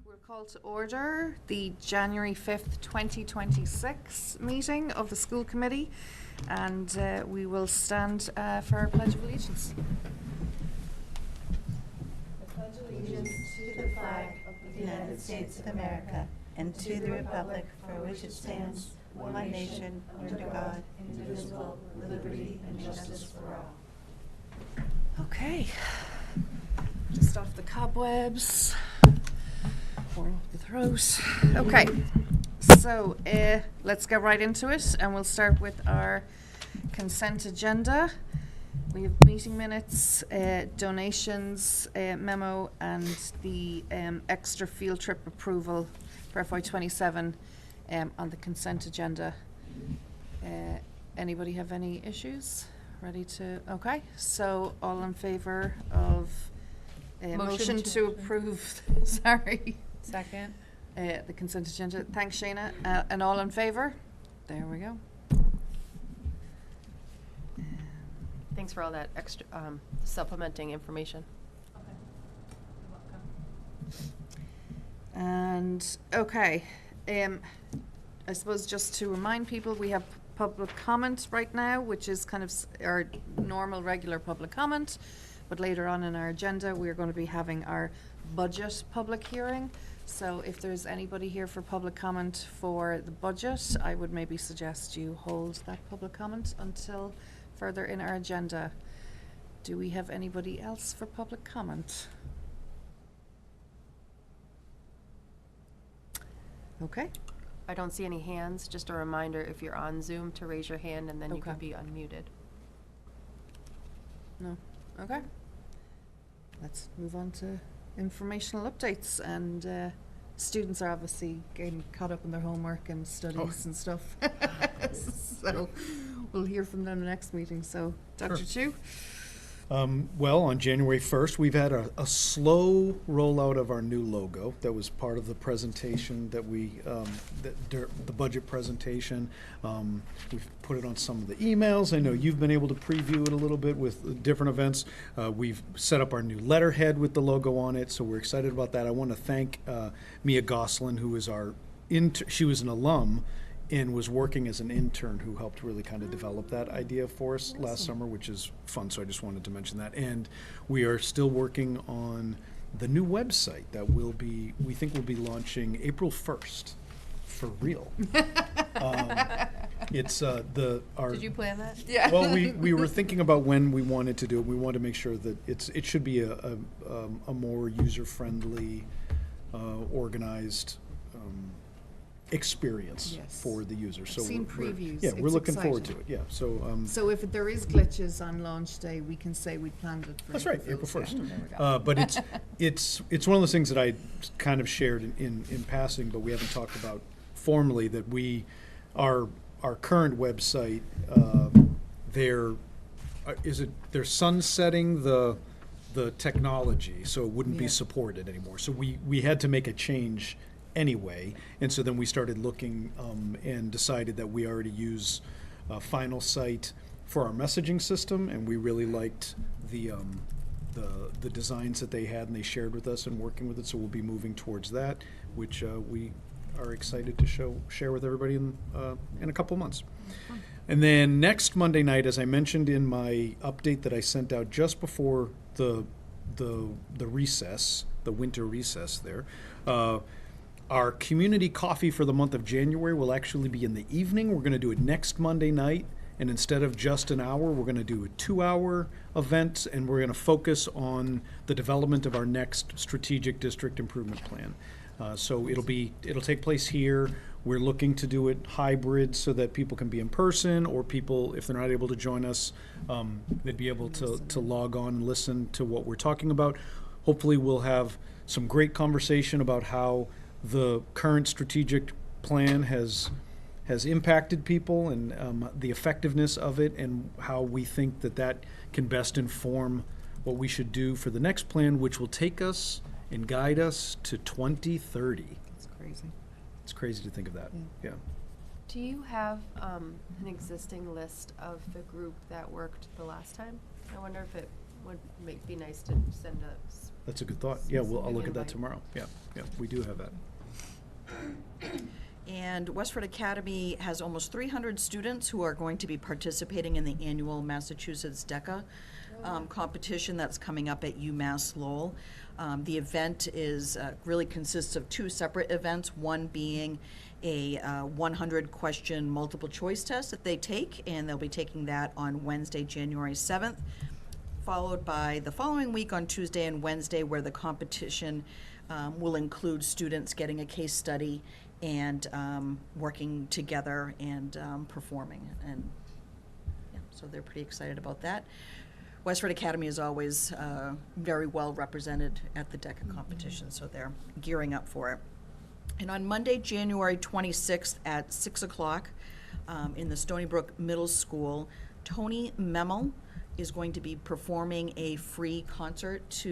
We're called to order the January 5th, 2026 meeting of the school committee, and we will stand for our Pledge of Allegiance. I pledge allegiance to the flag of the United States of America and to the republic for which it stands, one nation, under God, indivisible, with liberty and justice for all. Okay, just off the cobwebs, or off the throat. Okay, so let's get right into it, and we'll start with our consent agenda. We have meeting minutes, donations, memo, and the extra field trip approval for FY27 on the consent agenda. Anybody have any issues? Ready to, okay, so all in favor of motion to approve, sorry. Second. The consent agenda. Thanks, Shayna. And all in favor? There we go. Thanks for all that extra supplementing information. And okay, I suppose just to remind people, we have public comment right now, which is kind of our normal, regular public comment. But later on in our agenda, we're going to be having our budget public hearing. So if there's anybody here for public comment for the budget, I would maybe suggest you hold that public comment until further in our agenda. Do we have anybody else for public comment? Okay. I don't see any hands. Just a reminder, if you're on Zoom, to raise your hand, and then you Okay. can be unmuted. No. Okay. Let's move on to informational updates, and students are obviously getting caught up in their homework and studies and stuff. So we'll hear from them the next meeting. So Dr. Chu? Well, on January 1st, we've had a slow rollout of our new logo. That was part of the presentation that the budget presentation. We've put it on some of the emails. I know you've been able to preview it a little bit with different events. We've set up our new letterhead with the logo on it, so we're excited about that. I want to thank Mia Goslin, who is our she was an alum and was working as an intern who helped really kind of develop that idea for us last summer, which is fun, so I just wanted to mention that. And we are still working on the new website that we think will be launching April 1st, for real. It's Did you plan that? Yeah. well, we were thinking about when we wanted to do it. We wanted to make sure that it should be a more user-friendly, organized experience for the user. So I've seen previews. Yeah, we're It's looking forward to exciting. it. Yeah. So So if there is glitches on launch day, we can say we planned it for that's right, April Fools. 1st. Yeah, there we go. But it's one of those things that I kind of shared in passing, but we haven't talked about formally, that our current website, they're sunsetting the technology, so it wouldn't be Yeah. supported anymore. So we had to make a change anyway, and so then we started looking and decided that we already use Final Site for our messaging system, and we really liked the designs that they had and they shared with us and working with it. So we'll be moving towards that, which we are excited to share with everybody in a couple months. And then next Monday night, as I mentioned in my update that I sent out just before the recess, the winter recess there, our community coffee for the month of January will actually be in the evening. We're going to do it next Monday night, and instead of just an hour, we're going to do a 2-hour event, and we're going to focus on the development of our next strategic district improvement plan. So it'll take place here. We're looking to do it hybrid so that people can be in person, or people, if they're not able to join us, they'd be able to log on and listen to what we're talking about. Hopefully we'll have some great conversation about how the current strategic plan has impacted people, and the effectiveness of it, and how we think that can best inform what we should do for the next plan, which will take us and guide us to 2030. That's crazy. It's crazy to think of that. Yeah. Do you have an existing list of the group that worked the last time? I wonder if it would be nice to send us. That's a good thought. Yeah, I'll look at that Invite. tomorrow. Yeah, we do have that. And Westford Academy has almost 300 students who are going to be participating in the annual Massachusetts DECA competition that's coming up at UMass Lowell. The event is really consists of two separate events, one being a 100-question multiple choice test that they take, and they'll be taking that on Wednesday, January 7th, followed by the following week on Tuesday and Wednesday, where the competition will include students getting a case study and working together and performing. And yeah, so they're pretty excited about that. Westford Academy is always very well represented at the DECA competition, so they're gearing up for it. And on Monday, January 26th at 6 o'clock in the Stony Brook Middle School, Tony Memel is going to be performing a free concert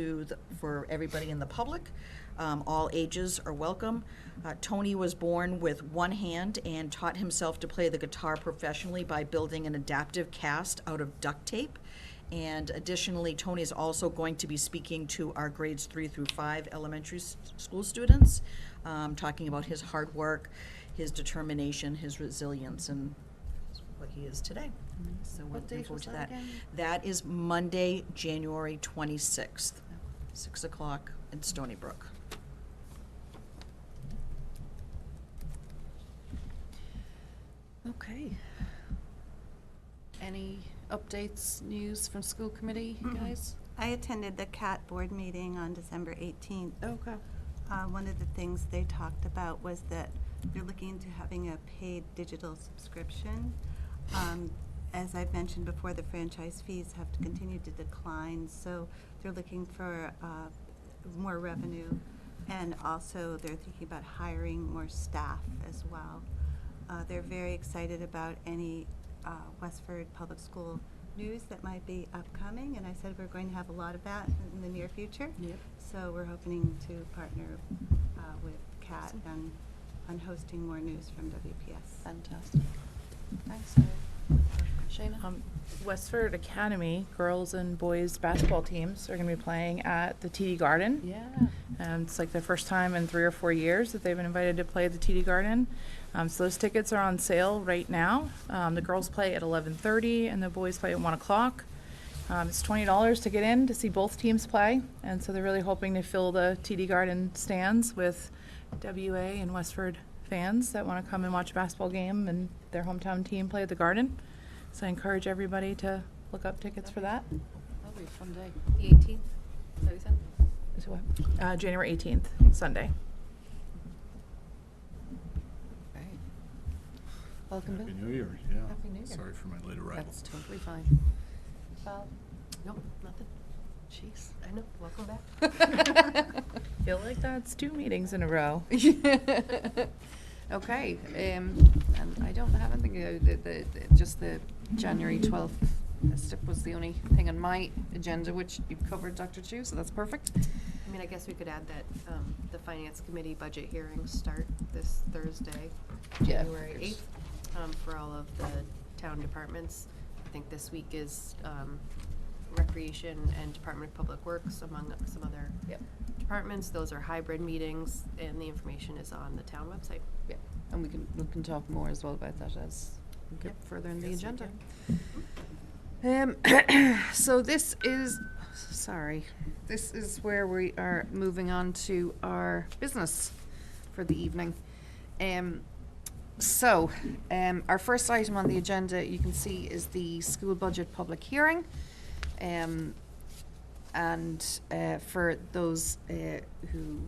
for everybody in the public. All ages are welcome. Tony was born with one hand and taught himself to play the guitar professionally by building an adaptive cast out of duct tape. And additionally, Tony is also going to be speaking to our grades 3 through 5 elementary school students, talking about his hard work, his determination, his resilience, and what he is today. So we're What looking date forward was to that that. again? That is Monday, January 26th, 6 o'clock in Stony Brook. Okay. Any updates, news from school committee, guys? I attended the CAT board meeting on December 18th. Okay. One of the things they talked about was that they're looking into having a paid digital subscription. As I've mentioned before, the franchise fees have continued to decline, so they're looking for more revenue, and also they're thinking about hiring more staff as well. They're very excited about any Westford Public School news that might be upcoming, and I said we're going to have a lot of that in the near future. Yep. So we're hoping to partner with CAT on hosting more news from WPS. Fantastic. Thanks, Shayna? Westford Academy girls and boys basketball teams are going to be playing at the TD Garden. Yeah. It's like their first time in 3 or 4 years that they've been invited to play at the TD Garden. So those tickets are on sale right now. The girls play at 11:30 and the boys play at 1 o'clock. It's $20 to get in to see both teams play, and so they're really hoping to fill the TD Garden stands with WA and Westford fans that want to come and watch a basketball game and their hometown team play at the Garden. So I encourage everybody to look up tickets for that. That'll be a fun day. The 18th, is that what you said? Is what? January 18th, Sunday. Right. Welcome, Bill. Happy New Year, yeah. Happy New Year. Sorry for my late arrival. That's totally fine. Val? No, nothing. Jeez. I know, welcome back. Feel like that's 2 meetings in a row. Okay, and I don't have anything, just the January 12th STIP was the only thing on my agenda, which you've covered, Dr. Chu, so that's perfect. I mean, I guess we could add that the Finance Committee budget hearings start this Thursday, Yeah. January 8th, for all of the town departments. I think this week is Recreation and Department of Public Works, among some other departments. Those are hybrid meetings, and the information is on the town website. Yeah, and we can talk more as well about that as we get further in the Yes, we agenda. So this is where we are moving on to our business for the evening. Our first item on the agenda, you can see, is the school budget public hearing. For those who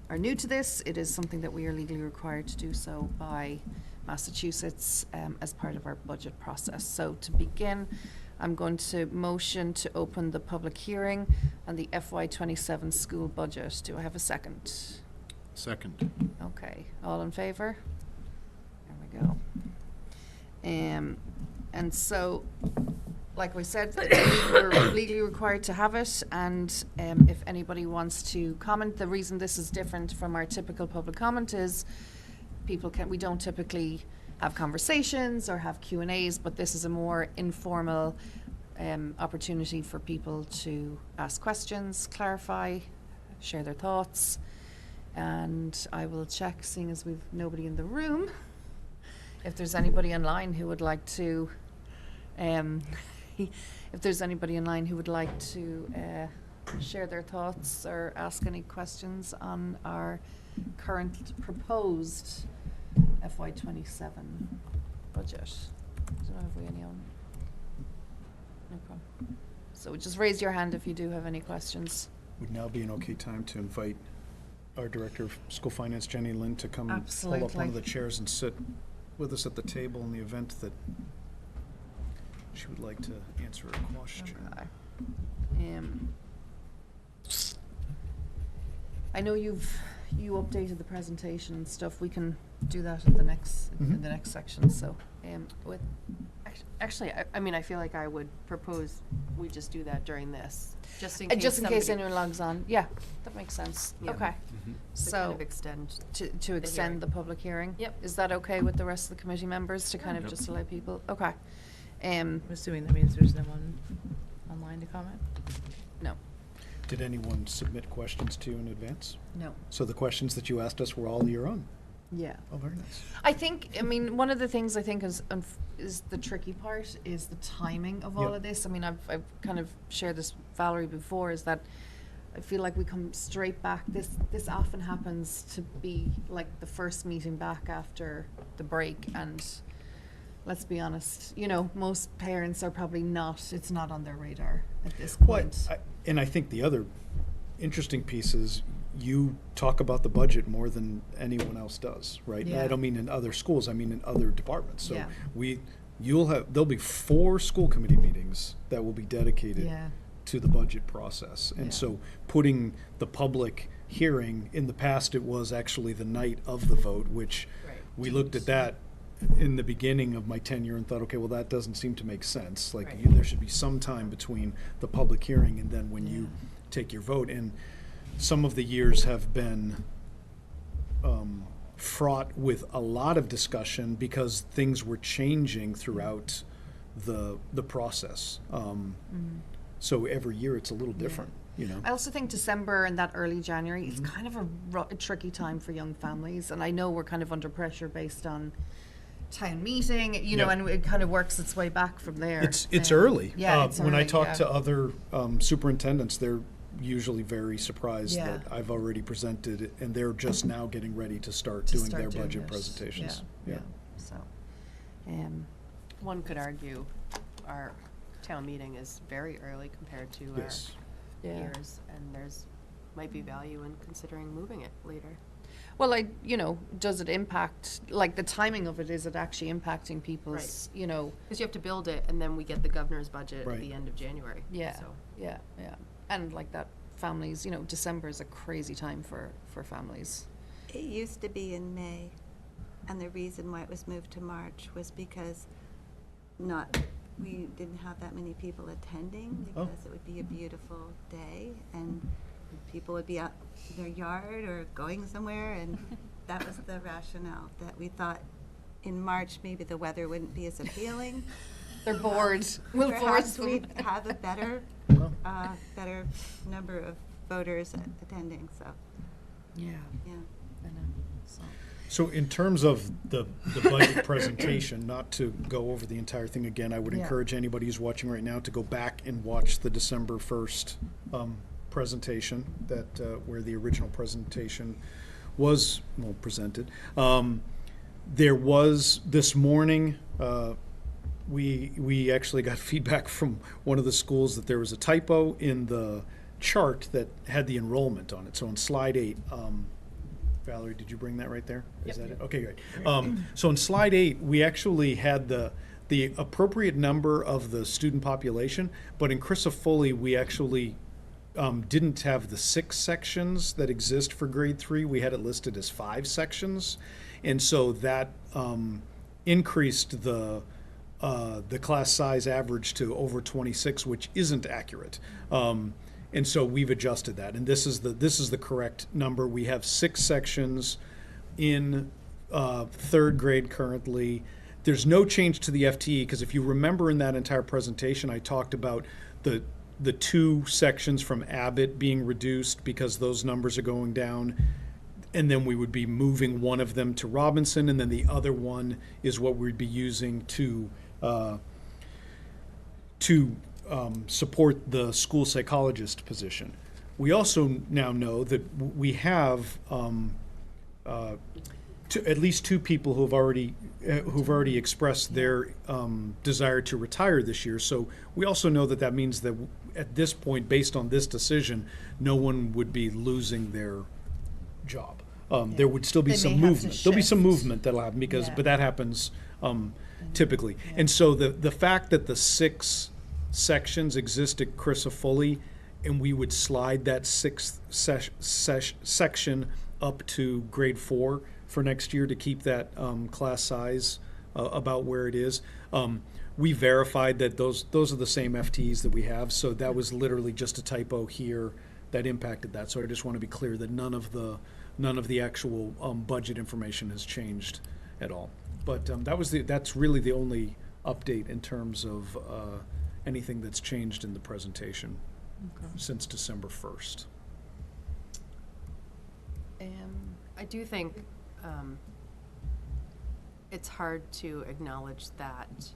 are new to this, it is something that we are legally required to do so by Massachusetts as part of our budget process. So to begin, I'm going to motion to open the public hearing on the FY27 school budget. Do I have a second? Second. Okay, all in favor? There we go. And so, like we said, we're legally required to have it, and if anybody wants to comment, the reason this is different from our typical public comment is we don't typically have conversations or have Q&As, but this is a more informal opportunity for people to ask questions, clarify, share their thoughts. And I will check, seeing as we've nobody in the room, if there's anybody online who would like to, share their thoughts or ask any questions on our current proposed FY27 budget. I don't know if we have any on. No problem. So just raise your hand if you do have any questions. Would now be an okay time to invite our Director of School Finance, Jenny Lynn, to come pull up one Absolutely. of the chairs and sit with us at the table in the event that she would like to answer a question. Okay. I know you updated the presentation and stuff. We can do that in the next in the next section. So with Actually, I mean, I feel like I would propose we just do that during this, just in case just in case somebody- anyone logs on. Yeah, that makes sense. Yeah. Okay. to kind So of extend. to hearing. extend the public hearing. Yep. Is that okay with the rest of the committee members to kind of just allow people? Okay. I'm assuming that means there's no one online to comment. No. Did anyone submit questions to you in advance? No. So the questions that you asked us were all your own? Yeah. Oh, very nice. I mean, one of the things I think is the tricky part is the timing of all Yep. of this. I mean, I've kind of shared this with Valerie before, is that I feel like we come straight back. This often happens to be like the first meeting back after the break, and let's be honest, most parents are probably it's not on their radar at this point. And I think the other interesting piece is you talk about the budget more than anyone else does, right? And I Yeah. don't mean in other schools, I mean in other departments. So Yeah. there'll be 4 school committee meetings that will be dedicated Yeah. to the budget process. And Yeah. so putting the public hearing, in the past it was actually the night of the vote, which Right. we looked at that in the beginning of my tenure and thought, okay, well, that doesn't seem to make sense. Like, Right. there should be some time between the public hearing and then when you take your vote. And some of the years have been fraught with a lot of discussion because things were changing throughout the process. So every year it's a little different, I also think December and that early January is kind of a tricky time for young families, and I know we're kind of under pressure based on town meeting, Yeah. and it kind of works its way back from there. It's early. Yeah, it's When I early, talk yeah. to other superintendents, they're usually very surprised Yeah. that I've already presented it, and they're just now getting ready to start To doing start their doing budget it. presentations. Yeah. So, One could argue our town meeting is very early compared to Yes. our yeah. peers, and might be value in considering moving it later. Well, does it impact, like the timing of it, is it actually impacting people's, Because you have to build it, and then we get the governor's budget Right. at the end of January. Yeah, So, yeah. And like that, families, December is a crazy time for families. It used to be in May, and the reason why it was moved to March was because we didn't have that many people attending, Oh. because it would be a beautiful day, and people would be out in their yard or going somewhere, and that was the rationale, that we thought in March, maybe the weather wouldn't be as appealing. They're bored. We'll force Perhaps them. we'd have a better number of voters attending, so, Yeah, yeah. I know. So. So in terms of the budget presentation, not to go over the entire thing again, I would Yeah. encourage anybody who's watching right now to go back and watch the December 1st presentation, where the original presentation was presented. There was this morning. We actually got feedback from one of the schools that there was a typo in the chart that had the enrollment on it. So on slide 8. Valerie, did you bring that right there? Is that it? Okay, great. So in slide 8, we actually had the appropriate number of the student population, but in Crisafulli, we actually didn't have the 6 sections that exist for grade 3. We had it listed as 5 sections, and so that increased the class size average to over 26, which isn't accurate. And so we've adjusted that, and this is the correct number. We have 6 sections in 3rd grade currently. there's no change to the FTE, because if you remember in that entire presentation, I talked about the two sections from Abbott being reduced because those numbers are going down. And then we would be moving one of them to Robinson, and then the other one is what we'd be using to support the school psychologist position. We also now know that we have at least two people who've already expressed their desire to retire this year. So we also know that that means that at this point, based on this decision, no one would be losing their job. There would still be They some may have to movement. There'll be some shift. movement that'll happen because, Yeah. but that happens typically. And so the fact that the 6 sections exist at Crisafulli, and we would slide that 6th section up to grade 4 for next year to keep that class size about where it is. We verified that those are the same FTEs that we have, so that was literally just a typo here that impacted that. So I just want to be clear that none of the actual budget information has changed at all. But that's really the only update in terms of anything that's changed in the presentation since December 1st. I do think it's hard to acknowledge that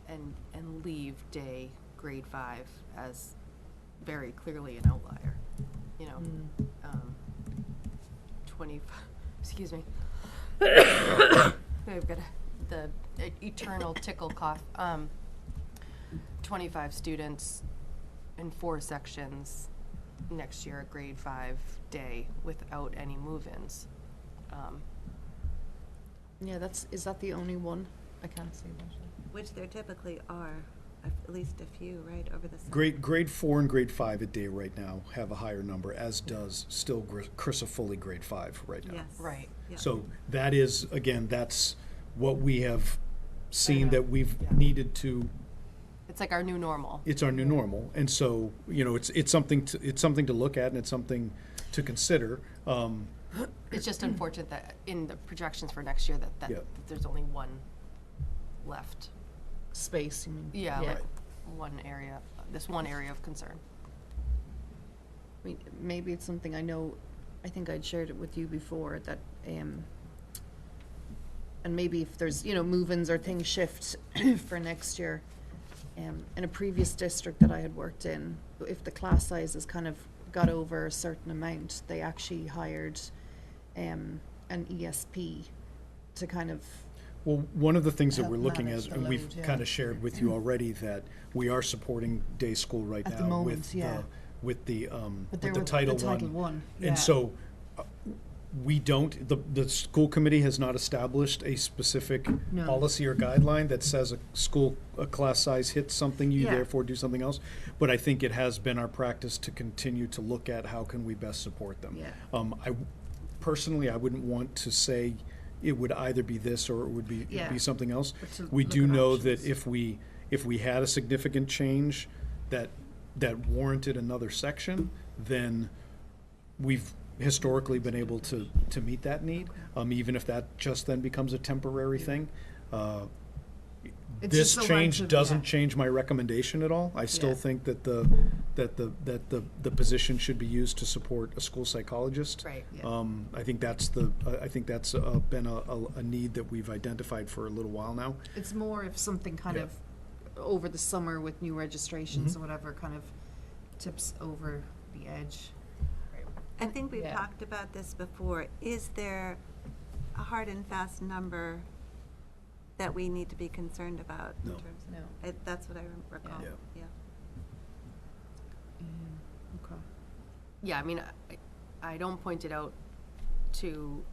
and leave day grade 5 as very clearly an outlier. You know, 25, excuse me. I've got the eternal tickle cough. 25 students in 4 sections next year at grade 5 day without any move-ins. Yeah, is that the only one? I can't see that. Which there typically are, at least a few, right, over the summer. Grade 4 and grade 5 at day right now have a higher number, as does still Crisafulli grade 5 right now. Yes. Right. Yeah. So that is, again, that's what we have seen know. that we've Yeah. needed to. It's like our new normal. It's our new normal, and so it's something to look at, and it's something to consider. It's just unfortunate that in the projections for next year that Yeah. there's only one left. Space, you mean? Yeah, like one area of concern. I mean, maybe it's something I think I'd shared it with you before, that, and maybe if there's, move-ins or things shift for next year. In a previous district that I had worked in, if the class sizes kind of got over a certain amount, they actually hired an ESP to kind of, Well, one of the things that Help we're looking manage at, the and we've load, yeah. kind of shared with you already, that we are supporting day school right At the now moment, yeah. with the but there with the was Title the Title I. Yeah. And so we don't, the school committee has not established a specific No. policy or guideline that says a class size hits something, you Yeah. therefore do something else. But I think it has been our practice to continue to look at how can we best support them. Yeah. Personally, I wouldn't want to say it would either be this or it would be, Yeah. be something else. But to We look do at know that options. if we had a significant change that warranted another section, then we've historically been able to meet that need, even if that just then becomes a temporary thing. It's This just so hard change to- doesn't yeah. change my recommendation at all. I still Yeah. think that the position should be used to support a school psychologist. Right. Yeah. I think that's been a need that we've identified for a little while now. It's more if something kind Yeah. of over the summer with new registrations or whatever kind of tips over the edge. I think we've Yeah. talked about this before. Is there a hard and fast number that we need to be concerned about in No. terms of? No. That's what I recall, Yeah. yeah. Okay. Yeah, I mean, I don't point it out to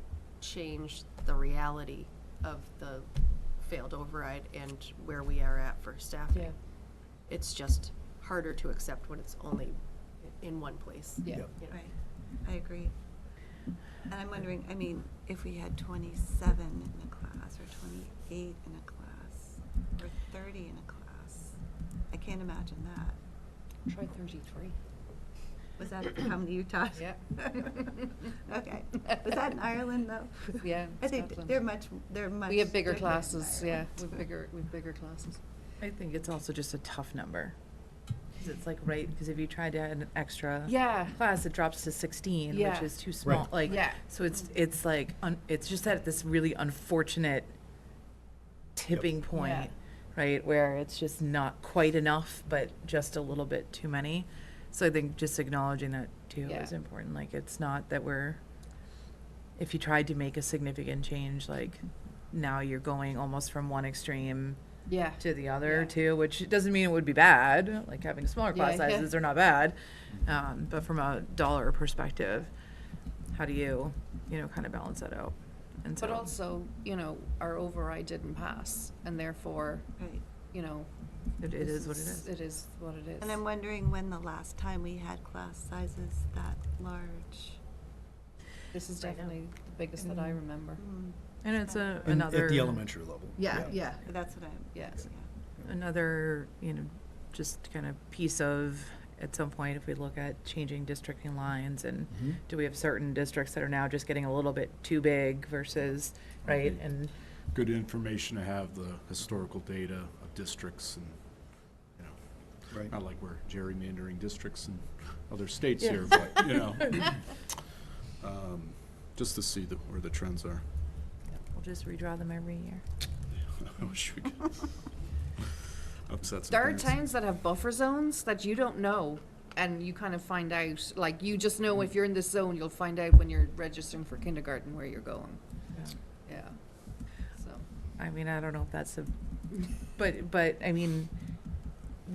change the reality of the failed override and where we are at for staffing. Yeah. It's just harder to accept when it's only in one place. Yeah. Yep. You know? Right, I agree. And I'm wondering, I mean, if we had 27 in a class, or 28 in a class, or 30 in a class, I can't imagine that. Try 33. Was that how you taught? Yeah. Okay. Was that in Ireland though? Yeah, I think Scotland. they're much. We have bigger different in classes, yeah, Ireland. we've bigger classes. I think it's also just a tough number. 'Cause it's like, right, because if you try to add an extra Yeah. class, it drops to 16, Yeah. which is too small. Right. Like, Yeah. so it's like, it's just at this really unfortunate tipping point, Yeah. right, where it's just not quite enough, but just a little bit too many. So I think just acknowledging that too Yeah. is important. Like, it's not that if you tried to make a significant change, like, now you're going almost from one extreme Yeah. to the other Yeah. too, which doesn't mean it would be bad, like having smaller class Yeah, yeah. sizes are not bad. But from a dollar perspective, how do you kind of balance that out? And But so- also, our override didn't pass, and therefore, Right. It is what it is. It is what it is. And I'm wondering when the last time we had class sizes that large. This is Right now. definitely the biggest that I remember. And it's And another. At the elementary level. Yeah. That's what I'm. Yeah. Another, just kind of piece of, at some point, if we look at changing districting lines and Mhm. do we have certain districts that are now just getting a little bit too big versus, right? And Good information to have the historical data of districts and, Right. not like we're gerrymandering districts in other states Yeah. here, but, just to see where the trends are. we'll just redraw them every year. I wish we could. Upset some There are parents. towns that have buffer zones that you don't know, and you kind of find out, like, you just know if you're in this zone, you'll find out when you're registering for kindergarten where you're going. Yeah. So. I mean, I don't know if that's but I mean,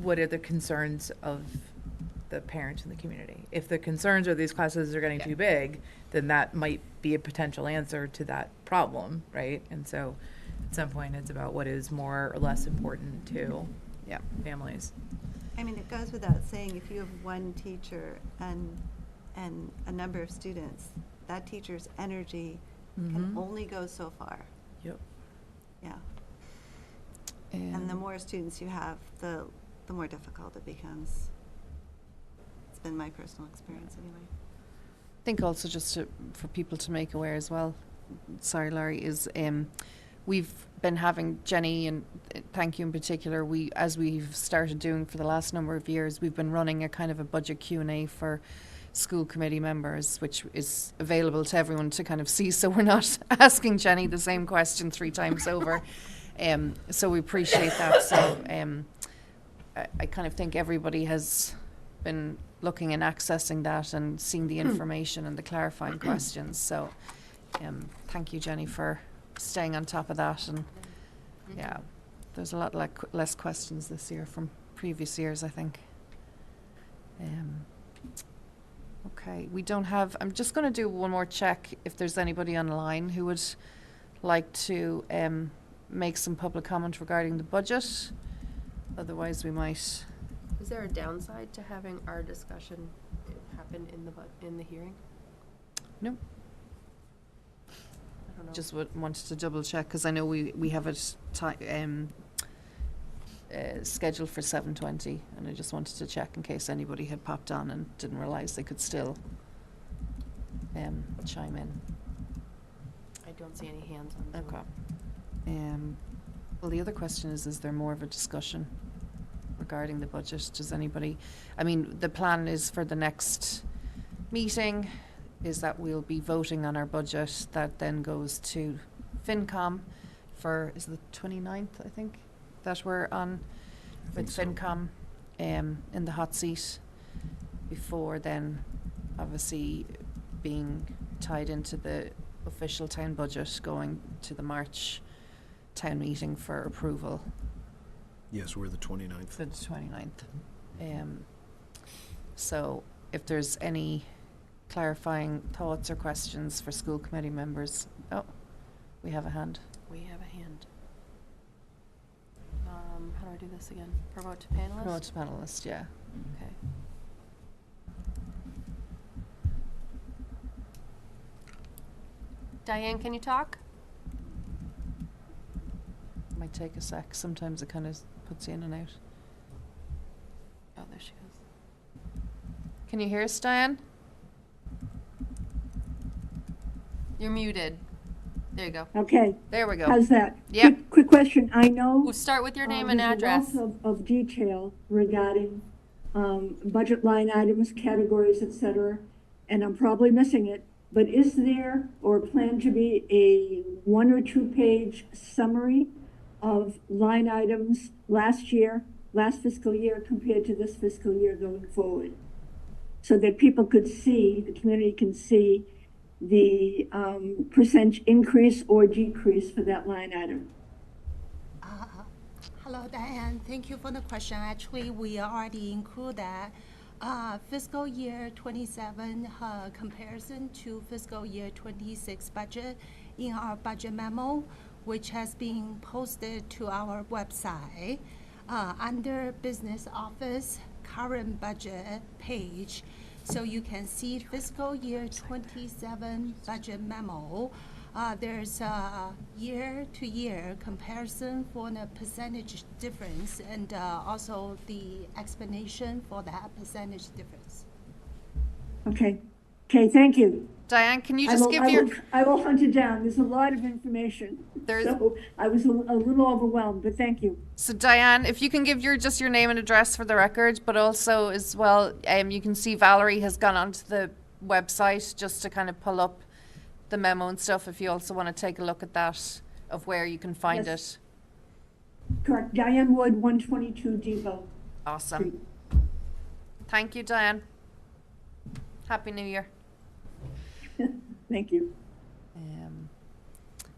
what are the concerns of the parents in the community? If the concerns are these classes are getting Yeah. too big, then that might be a potential answer to that problem, right? And so at some point, it's about what is more or less important to Yeah. families. I mean, it goes without saying, if you have one teacher and a number of students, that teacher's energy can Mhm. only go so far. Yep. Yeah. And the more students you have, the more difficult it becomes. It's been my personal experience anyway. I think also just for people to make aware as well, sorry Larry, is we've been having Jenny, and thank you in particular, as we've started doing for the last number of years, we've been running a kind of a budget Q&A for school committee members, which is available to everyone to kind of see, so we're not asking Jenny the same question 3 times over. So we appreciate that. So I kind of think everybody has been looking and accessing that and seeing the information and the clarifying questions. So thank you, Jenny, for staying on top of that. And yeah, there's a lot less questions this year from previous years, I think. Okay, we don't have, I'm just going to do one more check if there's anybody online who would like to make some public comment regarding the budget. Otherwise, we might. Is there a downside to having our discussion happen in the hearing? No. I don't know. Just wanted to double check, because I know we have it scheduled for 7:20, and I just wanted to check in case anybody had popped on and didn't realise they could still chime in. I don't see any hands on Zoom. Okay. Well, the other question is there more of a discussion regarding the budget? Does anybody, I mean, the plan is for the next meeting is that we'll be voting on our budget. That then goes to FinCom for, is it the 29th, I think, that we're on with FinCom in the hot seat, before then obviously being tied into the official town budget going to the March town meeting for approval. Yes, we're the 29th. For the 29th. So if there's any clarifying thoughts or questions for school committee members. Oh, we have a hand. We have a hand. How do I do this again? Promote to panelists? Promote to panelist, yeah. Okay. Diane, can you talk? Might take a sec. Sometimes it kind of puts you in and out. Oh, there she goes. Can you hear us, Diane? You're muted. There you go. Okay, There we go. how's that? Yep. Quick question. I know We'll start with your name and there's address. a wealth of detail regarding budget line items, categories, et cetera, and I'm probably missing it, but is there or planned to be a 1 or 2 page summary of line items last fiscal year compared to this fiscal year going forward? So that people could see, the community can see the percent increase or decrease for that line item. Hello, Diane. Thank you for the question. Actually, we already include that fiscal year 27 comparison to fiscal year 26 budget in our budget memo, which has been posted to our website under Business Office current budget page. So you can see fiscal year 27 budget memo. There's a year-to-year comparison for the percentage difference and also the explanation for that percentage difference. Okay, thank you. Diane, can you just give your... I will hunt it down. There's a lot of information. There's- So I was a little overwhelmed, but thank you. So Diane, if you can give just your name and address for the record, but also as well, you can see Valerie has gone onto the website just to kind of pull up the memo and stuff if you also want to take a look at that, of where you can find Yes. it. Correct. Diane Wood, 122 Depot. Awesome. Thank you, Diane. Happy New Year. Thank you.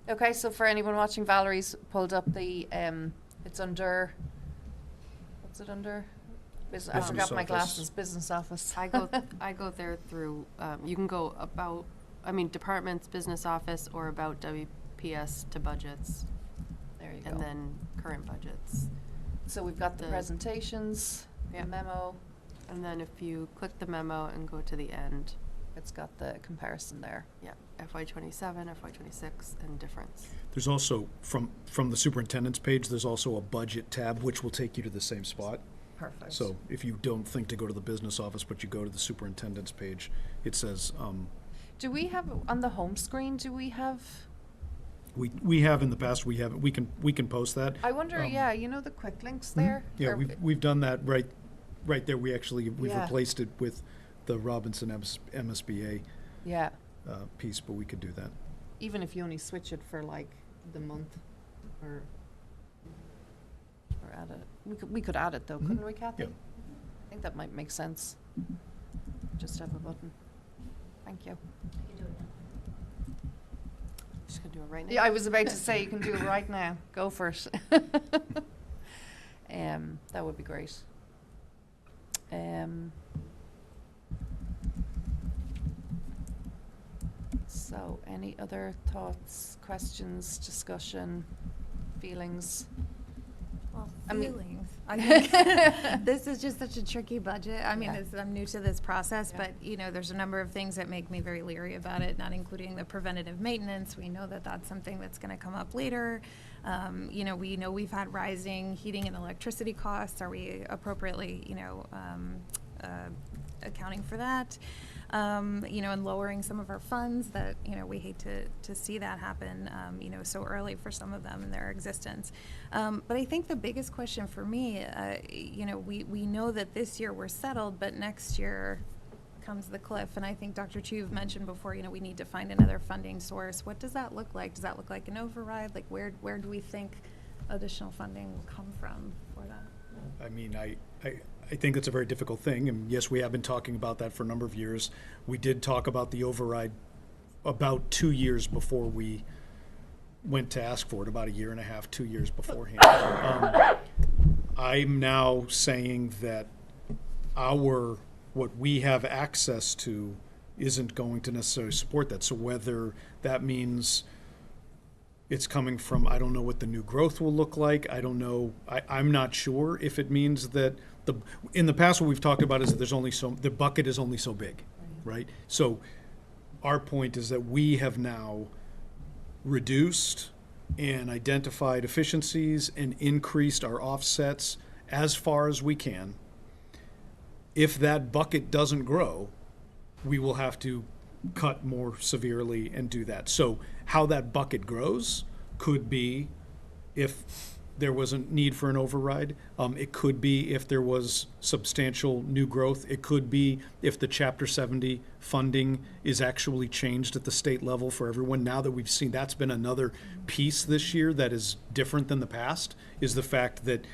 Okay, so for anyone watching, Valerie's pulled up the, it's under, what's it under? I Business forgot my office. glasses, business office. I go there through, you can go about, departments, business office, or about WPS to budgets, There you go. and then current budgets. So we've got the the- presentations, the memo, And then if you click the memo and go to the end, it's got the comparison there. yeah, FY '27, FY '26, and difference. There's also, from the superintendent's page, there's also a budget tab, which will take you to the same spot. Perfect. So if you don't think to go to the business office, but you go to the superintendent's page, it says, Do we have, on the home screen, do we have, we have in the past, we can post that. I wonder, yeah, you know the quick links there? Yeah, Or- we've done that right there. We've Yeah. replaced it with the Robinson MSBA Yeah, piece, but we could do that. even if you only switch it for like the month, or add it. We could add it though, couldn't we, Kathy? Yeah. I think that might make sense. Just have a button. Thank you. Just gonna do it right now. Yeah, I was about to say, you can do it right now. Go for it. That would be great. So, any other thoughts, questions, discussion, feelings? Well, I mean- feelings. I think this is just such a tricky budget. I mean, Yeah. I'm new to this process, Yeah. but, there's a number of things that make me very leery about it, not including the preventative maintenance. We know that that's something that's going to come up later. We know we've had rising heating and electricity costs. Are we appropriately, accounting for that? And lowering some of our funds that, we hate to see that happen, so early for some of them in their existence. But I think the biggest question for me, we know that this year we're settled, but next year comes the cliff. And I think Dr. Chuve mentioned before, we need to find another funding source. What does that look like? Does that look like an override? Like where do we think additional funding will come from for that? I mean, I think it's a very difficult thing, and yes, we have been talking about that for a number of years. We did talk about the override about 2 years before we went to ask for it, about 1.5 years, 2 years beforehand. I'm now saying that what we have access to isn't going to necessarily support that. So whether that means it's coming from, I don't know what the new growth will look like. I don't know. I'm not sure if it means that in the past, what we've talked about is that the bucket is only so big, right? So our point is that we have now reduced and identified efficiencies and increased our offsets as far as we can. If that bucket doesn't grow, we will have to cut more severely and do that. So how that bucket grows could be if there was a need for an override. It could be if there was substantial new growth. It could be if the Chapter 70 funding is actually changed at the state level for everyone. Now that we've seen, that's been another piece this year that is different than the past, is the fact that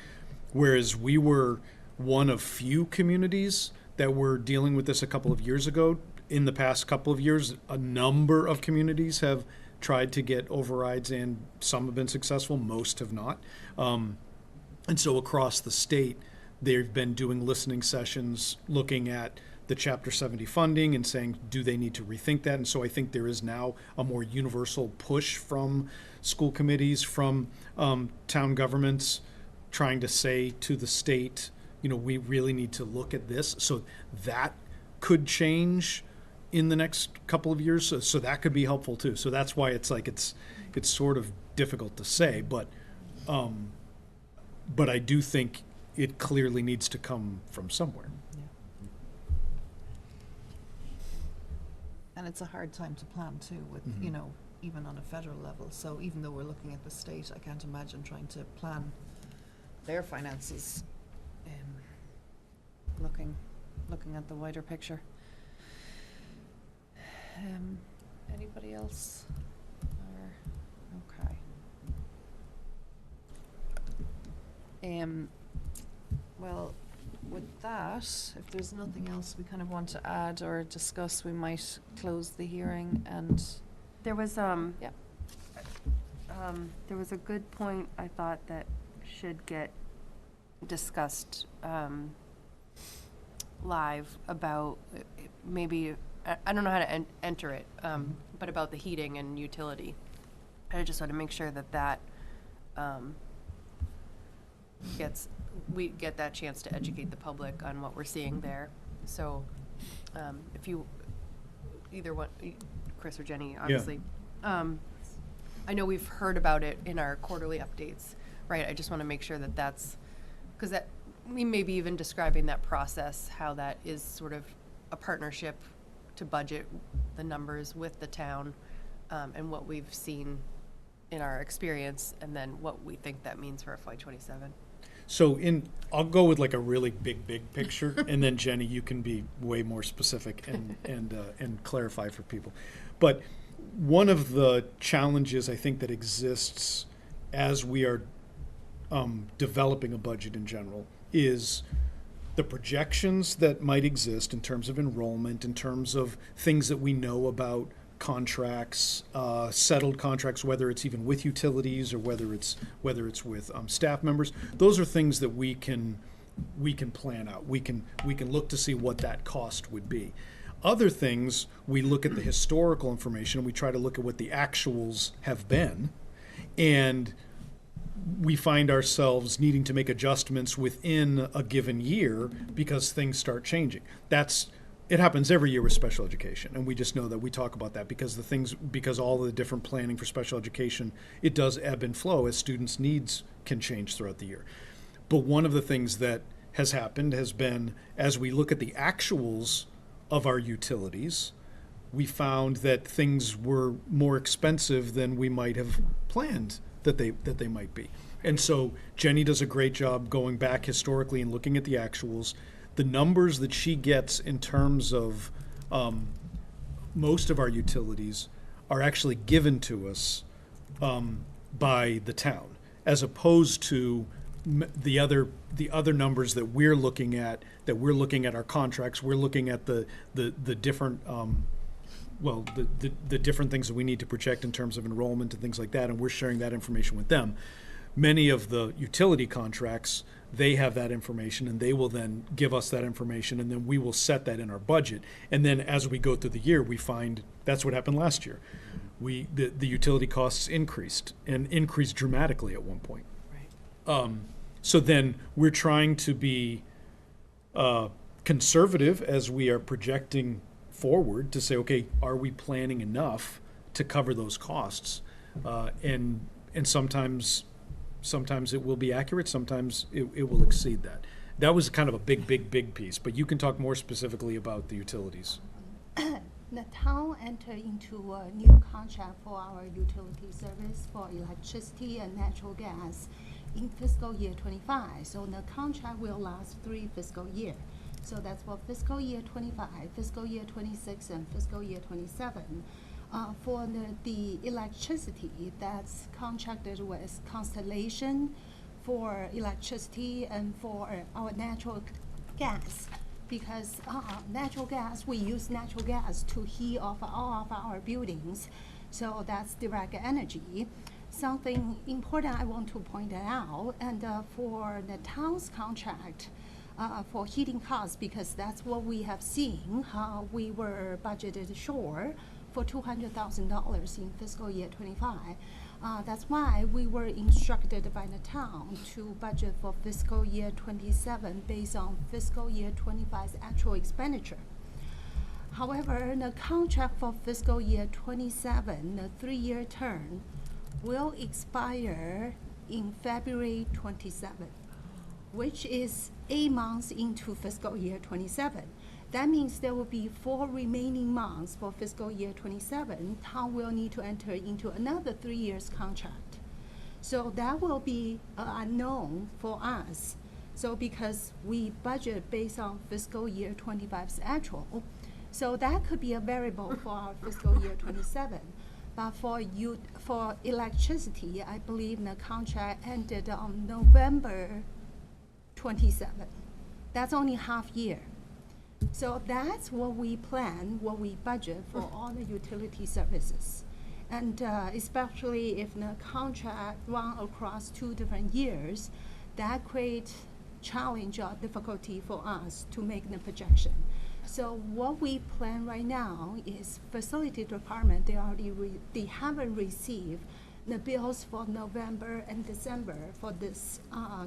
whereas we were one of few communities that were dealing with this a couple of years ago, in the past couple of years, a number of communities have tried to get overrides, and some have been successful, most have not. And so across the state, they've been doing listening sessions, looking at the Chapter 70 funding and saying, do they need to rethink that? And so I think there is now a more universal push from school committees, from town governments, trying to say to the state, you know, we really need to look at this. So that could change in the next couple of years, so that could be helpful too. So that's why it's like it's sort of difficult to say, but I do think it clearly needs to come from somewhere. And it's a hard time to plan too, with, you know, even on a federal level. So even though we're looking at the state, I can't imagine trying to plan their finances, looking at the wider picture. Anybody else? Okay. Well, with that, if there's nothing else we kind of want to add or discuss, we might close the hearing and. There was, Yeah. there was a good point I thought that should get discussed, live about maybe, I don't know how to enter it, but about the heating and utility. I just want to make sure that we get that chance to educate the public on what we're seeing there. So, if you, either one, Chris or Jenny, obviously. I know we've heard about it in our quarterly updates, right? I just want to make sure that that's, because that, we may be even describing that process, how that is sort of a partnership to budget the numbers with the town, and what we've seen in our experience, and then what we think that means for FY27. So I'll go with like a really big picture, and then Jenny, you can be way more specific and clarify for people. But one of the challenges I think that exists as we are developing a budget in general is the projections that might exist in terms of enrollment, in terms of things that we know about contracts, settled contracts, whether it's even with utilities or whether it's with staff members. Those are things that we can plan out. We can look to see what that cost would be. Other things, we look at the historical information and we try to look at what the actuals have been, and we find ourselves needing to make adjustments within a given year because things start changing. It happens every year with special education, and we just know that. We talk about that because all the different planning for special education, it does ebb and flow as students' needs can change throughout the year. But one of the things that has happened has been, as we look at the actuals of our utilities, we found that things were more expensive than we might have planned that they might be. And so Jenny does a great job going back historically and looking at the actuals. The numbers that she gets in terms of most of our utilities are actually given to us by the town, as opposed to the other numbers that we're looking at. That we're looking at our contracts. We're looking at the different the different things that we need to project in terms of enrollment and things like that, and we're sharing that information with them. Many of the utility contracts, they have that information, and they will then give us that information, and then we will set that in our budget. And then as we go through the year, we find that's what happened last year. The utility costs increased dramatically at one point. Right. So then we're trying to be conservative as we are projecting forward to say, okay, are we planning enough to cover those costs? And sometimes it will be accurate, sometimes it will exceed that. that was kind of a big piece, but you can talk more specifically about the utilities. The town entered into a new contract for our utility service for electricity and natural gas in fiscal year 25. So the contract will last 3 fiscal years. So that's for fiscal year 25, fiscal year 26, and fiscal year 27. For the electricity, that's contracted with Constellation for electricity and for our natural gas. Because natural gas, we use natural gas to heat off all of our buildings. So that's direct energy. Something important I want to point out, and for the town's contract for heating costs, because that's what we have seen, we were budgeted short for $200,000 in fiscal year 25. That's why we were instructed by the town to budget for fiscal year 27 based on fiscal year 25's actual expenditure. However, the contract for fiscal year 27, the 3-year term, will expire in February 27, which is 8 months into fiscal year 27. That means there will be 4 remaining months for fiscal year 27. Town will need to enter into another 3 years contract. So that will be unknown for us. So because we budget based on fiscal year 25's actual, so that could be a variable for our fiscal year 27. But for electricity, I believe the contract ended on November 27. That's only half year. So that's what we plan, what we budget for all the utility services. And especially if the contract run across 2 different years, that creates challenge or difficulty for us to make the projection. So what we plan right now is facility department, they haven't received the bills for November and December for this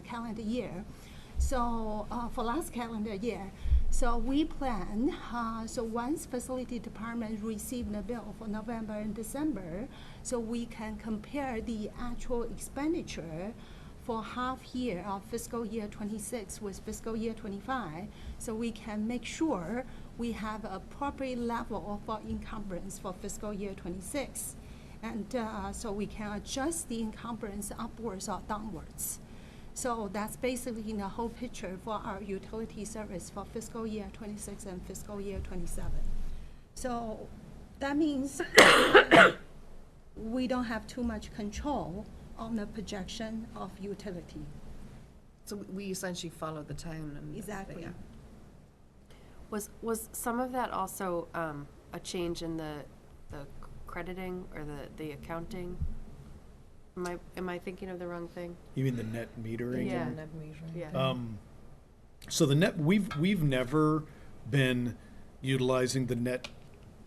calendar year. So for last calendar year, so we plan, so once facility department receive the bill for November and December, so we can compare the actual expenditure for half year of fiscal year 26 with fiscal year 25, so we can make sure we have appropriate level for encumbrance for fiscal year 26. And so we can adjust the encumbrance upwards or downwards. So that's basically the whole picture for our utility service for fiscal year 26 and fiscal year 27. So that means we don't have too much control on the projection of utility. So we essentially follow the town and. Exactly. Yeah. Was some of that also a change in the crediting or the accounting? Am I thinking of the wrong thing? You mean the net metering? Yeah. Yeah. So the net, we've never been utilizing the net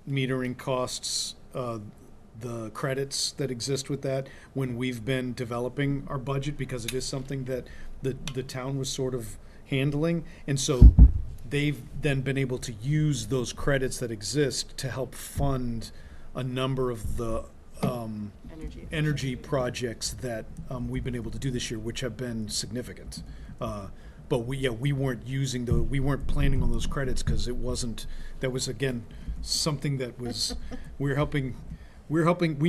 metering costs, the credits that exist with that when we've been developing our budget, because it is something that the town was sort of handling. And so they've then been able to use those credits that exist to help fund a number of the energy projects that we've been able to do this year, which have been significant. But we weren't using we weren't planning on those credits because it wasn't. That was again something that was we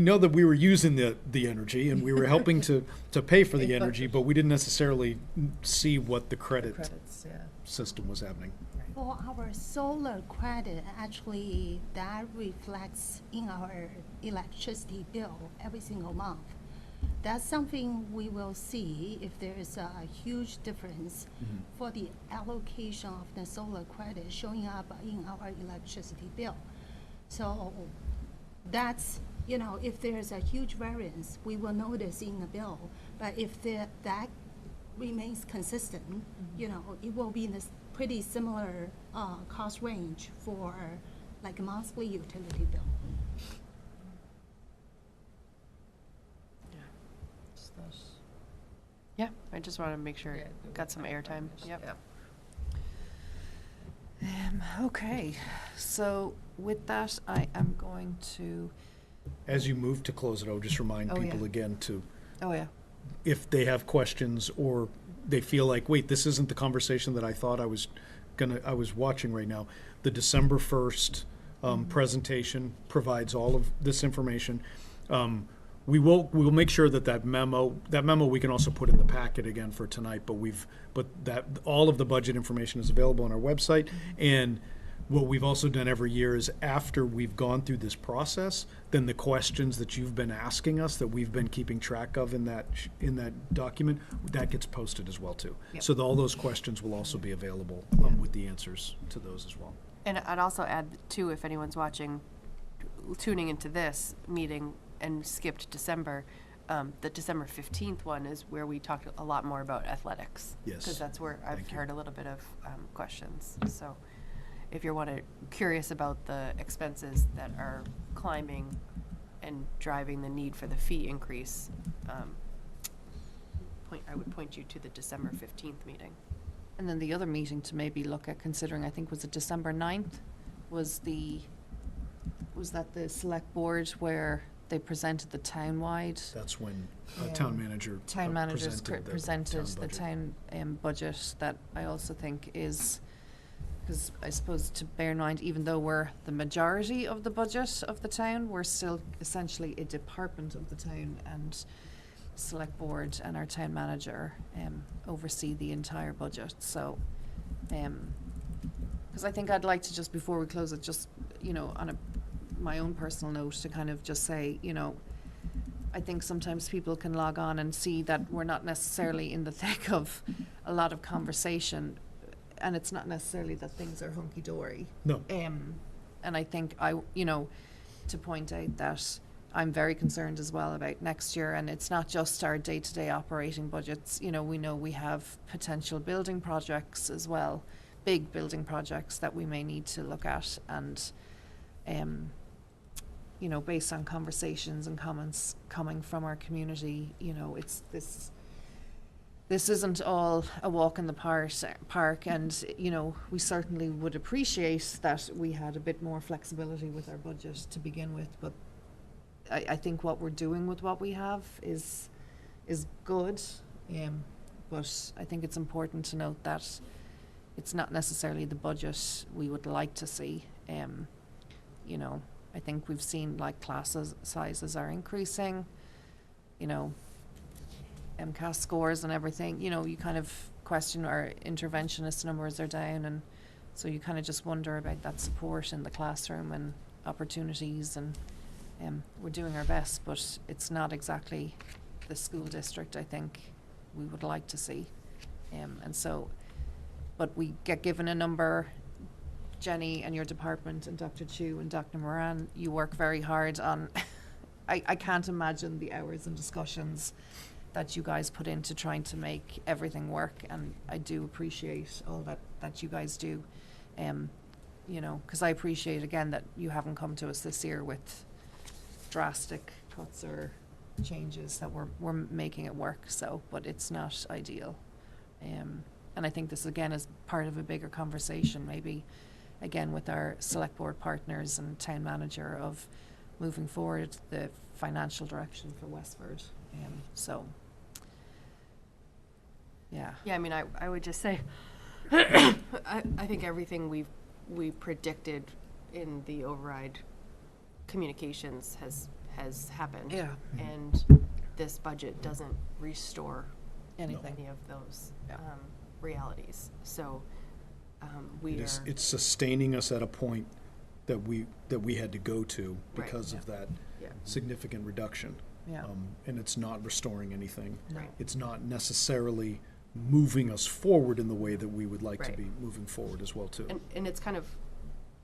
know that we were using the energy and we were helping to pay for the energy, but we didn't necessarily see what the credit system was happening. For our solar credit, actually, that reflects in our electricity bill every single month. That's something we will see if there is a huge difference for the allocation of the solar credit showing up in our electricity bill. So that's, if there's a huge variance, we will notice in the bill. But if that remains consistent, it will be in this pretty similar cost range for like a monthly utility bill. Yeah, I just want to make sure it got some airtime. Yep. Okay, so with that, I am going to. As you move to close it, I would just remind Oh, people yeah. again to Oh yeah. if they have questions or they feel like, wait, this isn't the conversation that I thought I was watching right now. The December 1st presentation provides all of this information. We will make sure that memo we can also put in the packet again for tonight, but that all of the budget information is available on our website. And what we've also done every year is after we've gone through this process, then the questions that you've been asking us that we've been keeping track of in that document, that gets posted as well too. Yep. So all those questions will also be available with the answers to those as well. And I'd also add too, if anyone's tuning into this meeting and skipped December, the December 15th one is where we talked a lot more about athletics. Yes. Because that's where I've Thank you. heard a little bit of questions. So if you're curious about the expenses that are climbing and driving the need for the fee increase, I would point you to the December 15th meeting. And then the other meeting to maybe look at considering, I think, was it December 9th? Was that the select board where they presented the town-wide? That's when town manager Town managers presented the town budget, that I also think is, because I suppose to bear in mind, even though we're the majority of the budget of the town, we're still essentially a department of the town, and select board and our town manager oversee the entire budget. So, because I think I'd like to, just before we close it, just, on my own personal note, to kind of just say, I think sometimes people can log on and see that we're not necessarily in the thick of a lot of conversation, and it's not necessarily that things are hunky-dory. No. And I think to point out that I'm very concerned as well about next year, and it's not just our day-to-day operating budgets. We know we have potential building projects as well, big building projects that we may need to look at, and based on conversations and comments coming from our community, it's this isn't all a walk in the park, and we certainly would appreciate that we had a bit more flexibility with our budget to begin with, but I think what we're doing with what we have is good, but I think it's important to note that it's not necessarily the budget we would like to see. I think we've seen sizes are increasing, MCAS scores and everything. You kind of question our interventionist numbers are down, and so you kind of just wonder about that support in the classroom and opportunities, and we're doing our best, but it's not exactly the school district I think we would like to see. And so, but we get given a number. Jenny and your department and Dr. Chu and Dr. Moran, you work very hard on, I can't imagine the hours and discussions that you guys put into trying to make everything work, and I do appreciate all that you guys do. Because I appreciate, again, that you haven't come to us this year with drastic cuts or changes, that we're making it work, but it's not ideal. And I think this, again, is part of a bigger conversation, maybe, again, with our select board partners and town manager, of moving forward the financial direction for Westford. Yeah. Yeah, I mean, I would just say, I think everything we predicted in the override communications has happened. Yeah. And this budget doesn't restore Anything. any of those Yeah. realities. So It's sustaining us at a point that we had to go to Right. because of that Yeah. significant reduction. Yeah. And it's not restoring anything. Right. It's not necessarily moving us forward in the way that we would like to Right. be moving forward as well too. And it's kind of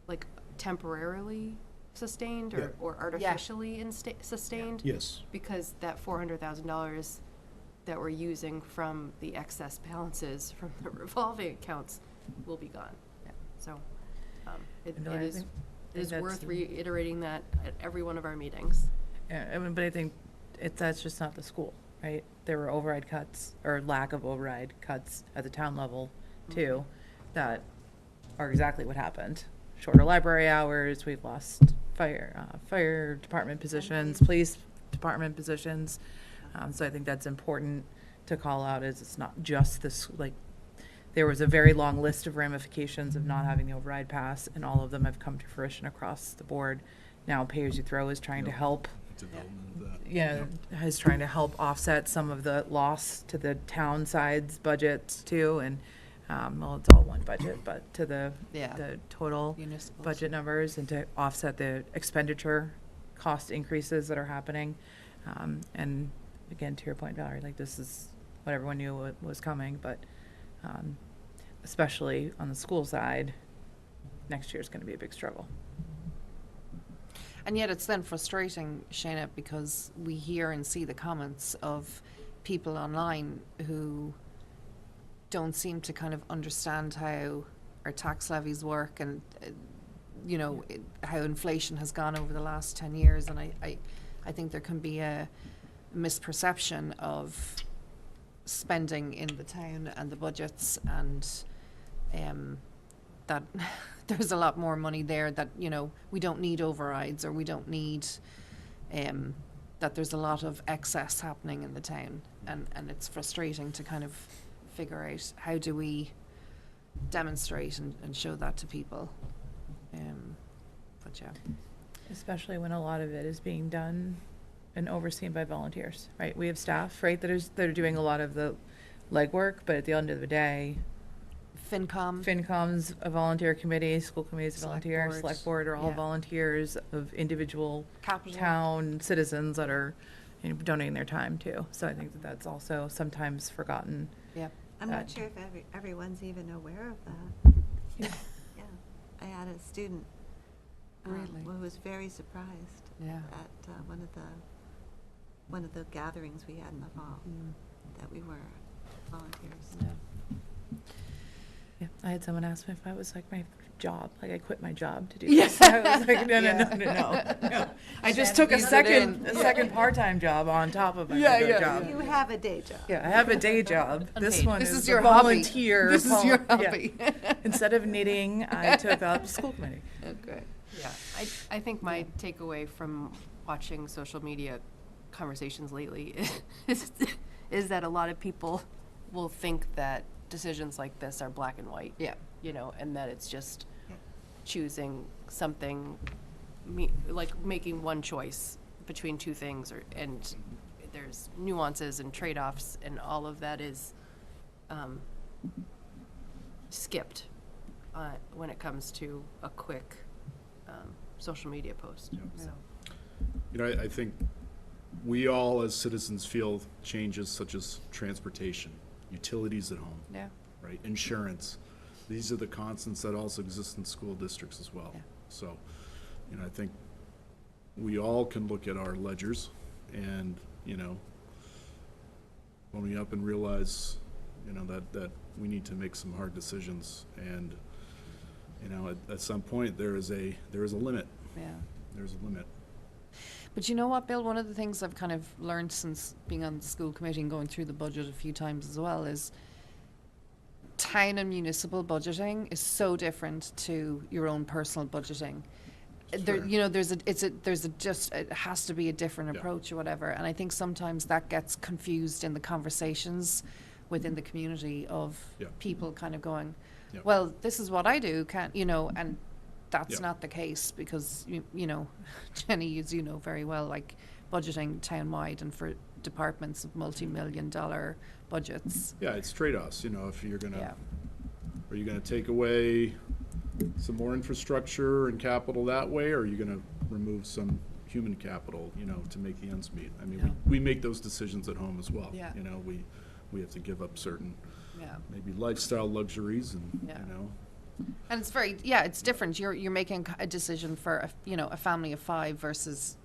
like temporarily sustained Yeah. or artificially sustained. Yes. Because that $400,000 that we're using from the excess balances from the revolving accounts will be gone. Yeah. So it No, I is think worth that's the- reiterating that at every one of our meetings. Yeah, but I think that's just not the school, right? There were override cuts, or lack of override cuts at the town level too, that are exactly what happened. Shorter library hours, we've lost fire department positions, police department positions. So I think that's important to call out, is it's not just this, like, there was a very long list of ramifications of not having the override pass, and all of them have come to fruition across the board. Now pay-as-you-throw is trying to help, Development of that. is trying to help offset some of the loss to the town side's budgets too, and, well, it's all one budget, but to the total Municipals. budget numbers, and to offset the expenditure cost increases that are happening. And again, to your point, Valerie, like, this is what everyone knew was coming, but especially on the school side, next year's gonna be a big struggle. And yet it's then frustrating, Shayna, because we hear and see the comments of people online who don't seem to kind of understand how our tax levies work, and, how inflation has gone over the last 10 years. And I think there can be a misperception of spending in the town and the budgets, and that there's a lot more money there, that, we don't need overrides, or we don't need, that there's a lot of excess happening in the town. And it's frustrating to kind of figure out, how do we demonstrate and show that to people. But yeah. Especially when a lot of it is being done and overseen by volunteers, right? We have staff, right, that are doing a lot of the legwork, but at the end of the day, FinCom's a volunteer committee, school committee's a Select volunteer, board. select board are all Yeah. volunteers of individual Capital. town citizens that are donating their time too. So I think that that's also sometimes forgotten. Yep. I'm that- not sure if everyone's even aware of that. Yeah. Yeah, I had a student Really? who was very surprised Yeah. at one of the gatherings we had in the fall, that we were volunteers. Yeah. Yeah, I had someone ask me if I was like my job, like I quit my job to do Yeah. this. I was like, no. I just took a Ease it second, in. a second part-time job on top of my Yeah, regular yeah, job. You have a day job. Yeah, I have a day job. This one This is is a your hobby. volunteer. This is your yeah. hobby. Instead of knitting, I took up school committee. Okay. Yeah, I think my takeaway from watching social media conversations lately is that a lot of people will think that decisions like this are black and white. Yeah. And that it's just choosing something, like making one choice between two things, and there's nuances and trade-offs, and all of that is skipped when it comes to a quick social media post. Yep. So. I think we all as citizens feel changes such as transportation, utilities at home, Yeah. right? Insurance. These are the constants that also exist in school districts as well. Yeah. So, I think we all can look at our ledgers and, pony up and realize, that we need to make some hard decisions. And, at some point, there is a limit. Yeah. There's a limit. But you know what, Bill? One of the things I've kind of learned since being on the school committee and going through the budget a few times as well is town and municipal budgeting is so different to your own personal budgeting. There, it has to be a different Yeah. approach or whatever. And I think sometimes that gets confused in the conversations within the community of Yeah. people kind of going, Yeah. well, this is what I do, and that's Yeah. not the case, because, Jenny, as you know very well, like budgeting town-wide and for departments of multi-million-dollar budgets. Yeah, it's trade-offs, if you're gonna, Yeah. are you gonna take away some more infrastructure and capital that way, or are you gonna remove some human capital, to make the ends meet? I mean, Yeah. we make those decisions at home as well. Yeah. We have to give up certain, Yeah. maybe lifestyle luxuries and, Yeah. And it's it's different. You're making a decision for a family of 5 versus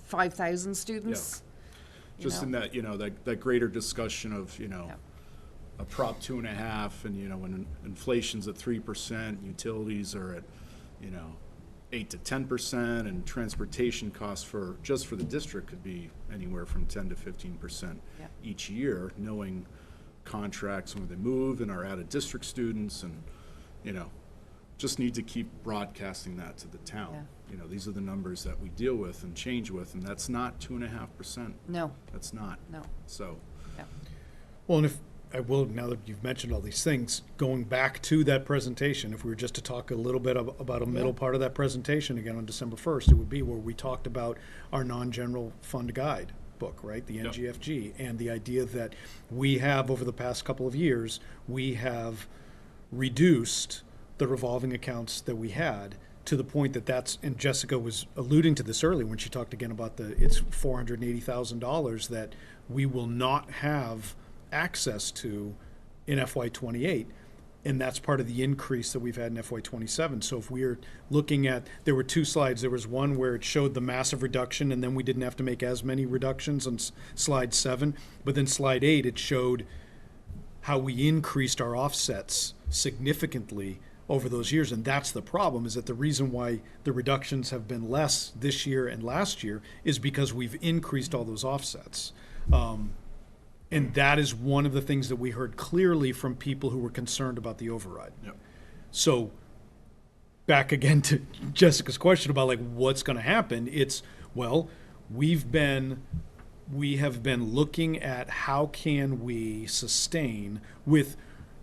5,000 students. just in that, that greater discussion of, a Prop 2.5, and, when inflation's at 3%, utilities are at, 8 to 10%, and transportation costs just for the district could be anywhere from 10 to 15% Yeah. each year, knowing contracts when they move and our out-of-district students, and, just need to keep broadcasting that to the town. Yeah. You know, these are the numbers that we deal with and change with, and that's not 2.5%. No, That's not. no, So, yeah. Well, and if, I will, now that you've mentioned all these things, going back to that presentation, if we were just to talk a little bit about a middle part of that presentation again on December 1st, it would be where we talked about our non-general fund guide book, right? The Yep. NGFG, and the idea that we have, over the past couple of years, we have reduced the revolving accounts that we had to the point that that's, and Jessica was alluding to this earlier when she talked again about it's $480,000 that we will not have access to in FY28, and that's part of the increase that we've had in FY27. So if we're looking at, there were two slides. There was one where it showed the massive reduction, and then we didn't have to make as many reductions on slide 7. But then slide 8, it showed how we increased our offsets significantly over those years. And that's the problem, is that the reason why the reductions have been less this year and last year is because we've increased all those offsets. And that is one of the things that we heard clearly from people who were concerned about the override. yep. So back again to Jessica's question about like what's going to happen, it's, well, we have been looking at how can we sustain with,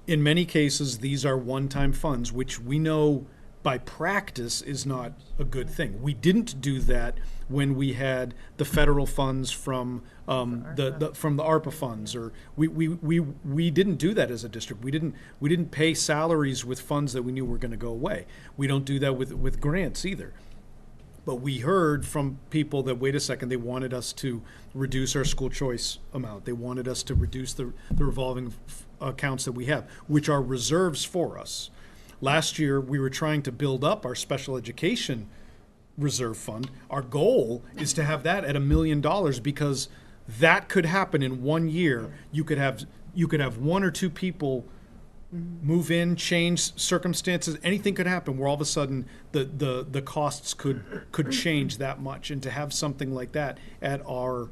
in many cases, these are one-time funds, which we know by practice is not a good thing. We didn't do that when we had the federal funds from from the ARPA funds, or we didn't do that as a district. We didn't pay salaries with funds that we knew were going to go away. We don't do that with grants either. But we heard from people that, wait a second, they wanted us to reduce our school choice amount. They wanted us to reduce the revolving accounts that we have, which are reserves for us. Last year, we were trying to build up our special education reserve fund. Our goal is to have that at $1 million, because that could happen in 1 year. You could have 1 or 2 people move in, change circumstances. Anything could happen where all of a sudden the costs could change that much. And to have something like that at our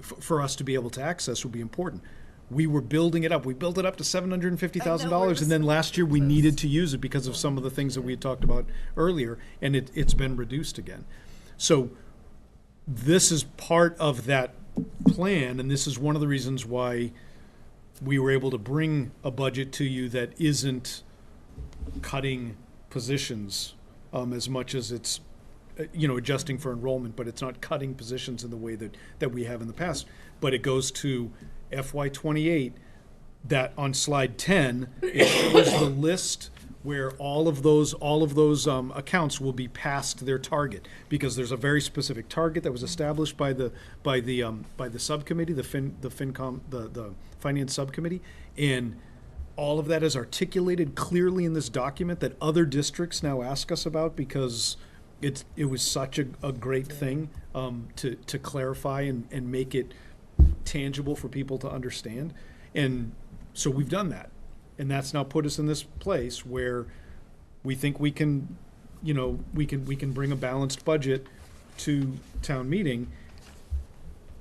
for us to be able to access would be important. We were building it up. We built it up to $750,000, and then last year we needed to use it because of some of the things that we had talked about earlier, and it's been reduced again. So this is part of that plan, and this is one of the reasons why we were able to bring a budget to you that isn't cutting positions as much as it's adjusting for enrollment, but it's not cutting positions in the way that we have in the past. But it goes to FY28, that on slide 10, it shows the list where all of those accounts will be past their target, because there's a very specific target that was established by the subcommittee, the finance subcommittee, and all of that is articulated clearly in this document that other districts now ask us about, because it was such a great thing to clarify and make it tangible for people to understand. And so we've done that, and that's now put us in this place where we think we can bring a balanced budget to town meeting.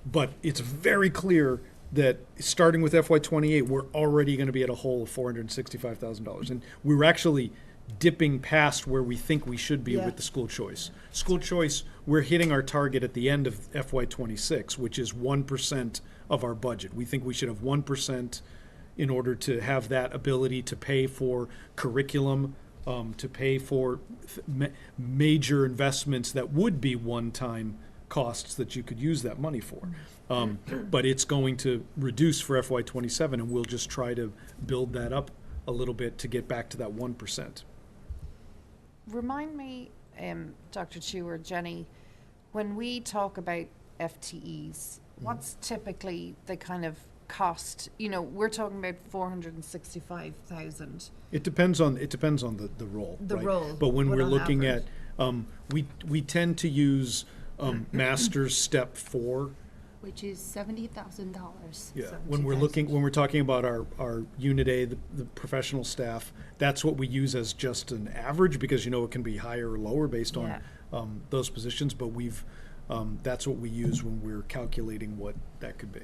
But it's very clear that starting with FY28, we're already going to be at a hole of $465,000, and we were actually dipping past where we think we should be with the school choice. School choice, we're hitting our target at the end of FY26, which is 1% of our budget. We think we should have 1% in order to have that ability to pay for curriculum, to pay for major investments that would be one-time costs that you could use that money for. But it's going to reduce for FY27, and we'll just try to build that up a little bit to get back to that 1%. Remind me, Dr. Chu or Jenny, when we talk about FTEs, what's typically the kind of cost? We're talking about 465,000. It depends on the role. The right? role, But when but we're on looking average. at, we tend to use master's step 4. Which is $70,000. Yeah, when we're talking about our Unit A, the professional staff, that's what we use as just an average, because it can be higher or lower based on those positions. But that's what we use when we're calculating what that could be.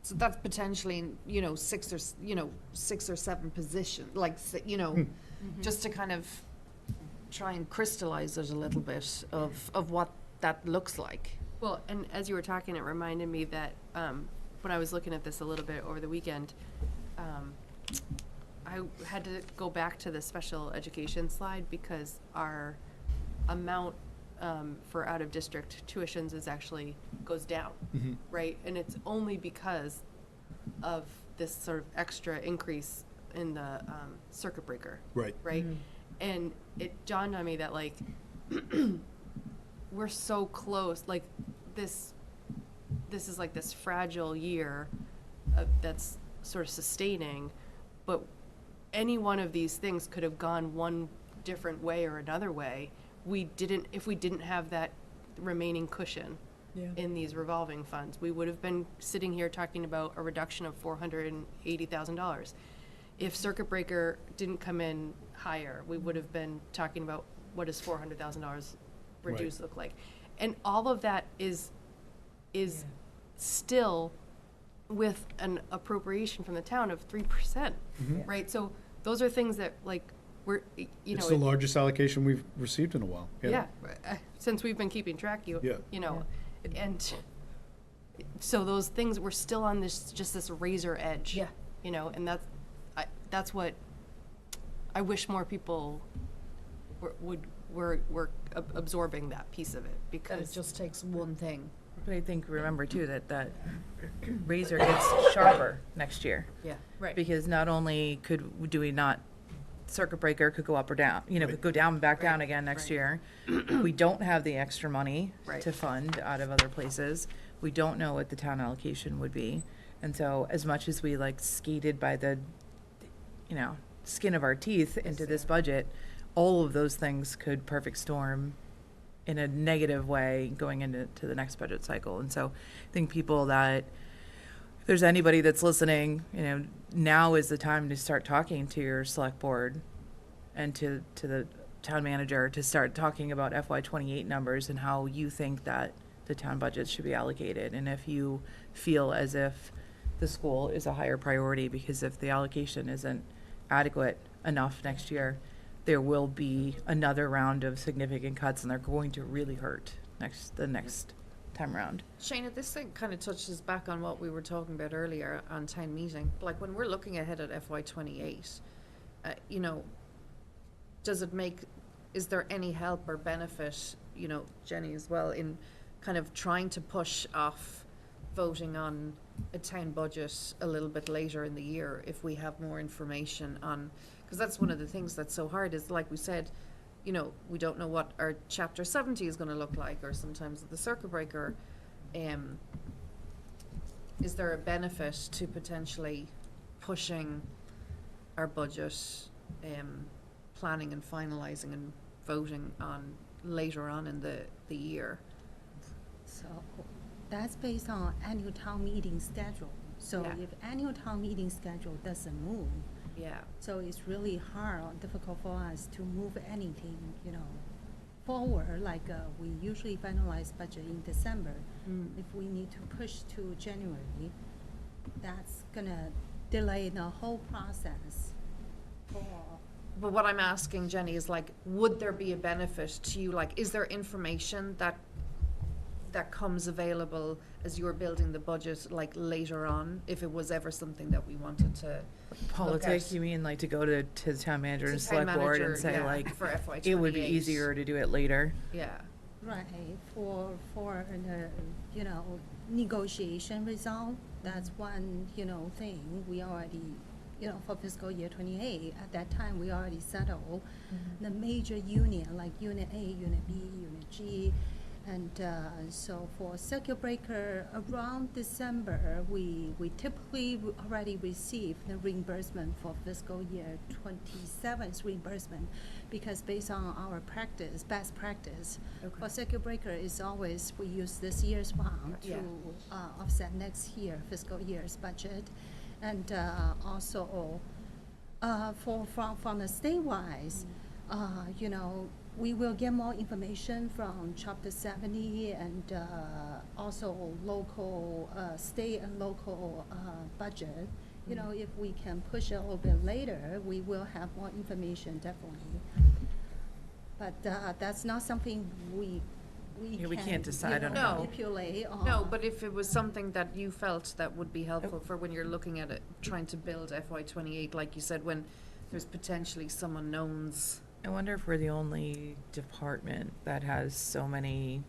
So that's potentially, you know, 6 or 7 position, like, just to kind of try and crystallize it a little bit of what that looks like. Well, and as you were talking, it reminded me that when I was looking at this a little bit over the weekend, I had to go back to the special education slide because our amount for out-of-district tuitions is actually goes down, right? And it's only because of this sort of extra increase in the circuit breaker. Right. Right? And it dawned on me that, like, we're so close, like, this is like this fragile year that's sort of sustaining, but any one of these things could have gone one different way or another way. If we didn't have that remaining cushion in these revolving funds, we would have been sitting here talking about a reduction of $480,000. If circuit breaker didn't come in higher, we would have been talking about what does $400,000 reduce look like. And all of that is still with an appropriation from the town of 3%, right? So those are things that, like, we're, It's the largest allocation we've received in a while. yeah, since we've been keeping track, and so those things, we're still on this razor edge, and that's what I wish more people were absorbing that piece of it, That because it just takes one thing. But I think, remember too, that razor gets sharper next year. Yeah. right, Because not only do we not, circuit breaker could go up or down, could go down and back down again next right. year. We don't have the extra money Right. to fund out of other places. We don't know what the town allocation would be. And so as much as we like skated by the, skin of our teeth into this budget, all of those things could perfect storm in a negative way going into the next budget cycle. And so I think people that, if there's anybody that's listening, now is the time to start talking to your select board and to the town manager to start talking about FY28 numbers and how you think that the town budget should be allocated. And if you feel as if the school is a higher priority, because if the allocation isn't adequate enough next year, there will be another round of significant cuts, and they're going to really hurt the next time around. Shana, this thing kind of touches back on what we were talking about earlier on town meeting. Like, when we're looking ahead at FY28, is there any help or benefit, Jenny as well, in kind of trying to push off voting on a town budget a little bit later in the year if we have more information on, because that's one of the things that's so hard is, like we said, we don't know what our chapter 70 is going to look like, or sometimes the circuit breaker. Is there a benefit to potentially pushing our budget, planning and finalizing and voting on later on in the year? So that's based on annual town meeting schedule. So Yeah. if annual town meeting schedule doesn't move, Yeah. so it's really hard or difficult for us to move anything, forward. Like we usually finalize budget in December. If we need to push to January, that's gonna delay the whole process for. But what I'm asking, Jenny, is like, would there be a benefit to you? Like, is there information that comes available as you're building the budget, like later on, if it was ever something that we wanted to Politics, at? you mean, like to go to the town manager To and town select board and manager, say yeah, like, for FY28. it would be easier to do it later? Yeah. Right, for the, negotiation result, that's one, thing we already, for fiscal year 28, at that time, we already settled the major union, like Unit A, Unit B, Unit G. And so for circuit breaker, around December, we typically already receive the reimbursement for fiscal year 27's reimbursement, because based on our best practice, for circuit breaker is always, we use this year's one to offset next year, fiscal year's budget. And also, from the state-wise, we will get more information from Chapter 70 and also local, state and local budget. You know, if we can push it a little bit later, we will have more information, definitely. But that's not something we Yeah, we can, can't decide you on know, it. manipulate or. No, but if it was something that you felt that would be helpful for when you're looking at it, trying to build FY '28, like you said, when there's potentially some unknowns. I wonder if we're the only department that has so many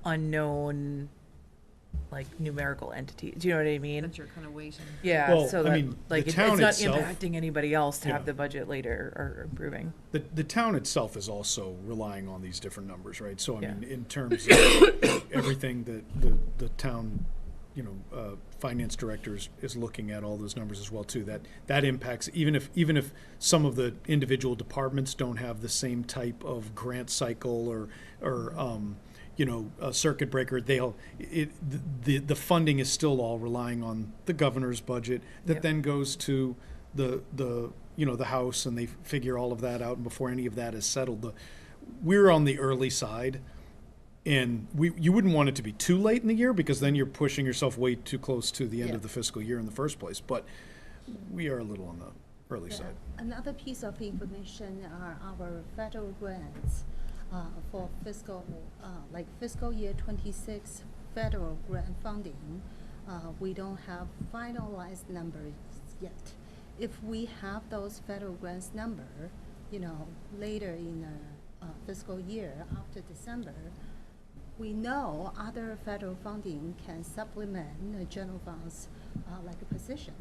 unknown, like, numerical entities. Do you know what I mean? That you're kind of waiting. Yeah, Well, so I that, mean, like, the it's town not itself- impacting anybody else to Yeah. have the budget later or improving. The town itself is also relying on these different numbers, right? So, I Yeah. mean, in terms of everything that the town, finance director is looking at all those numbers as well, too. That impacts, even if some of the individual departments don't have the same type of grant cycle or a circuit breaker, the funding is still all relying on the governor's budget that Yep. then goes to the House, and they figure all of that out, and before any of that is settled, we're on the early side, and you wouldn't want it to be too late in the year, because then you're pushing yourself way too close to the end Yeah. of the fiscal year in the first place, but we are a little on the early Yeah. side. Another piece of information are our federal grants for fiscal year 26 federal grant funding. We don't have finalized numbers yet. If we have those federal grants number, later in the fiscal year after December, we know other federal funding can supplement the general funds like a position.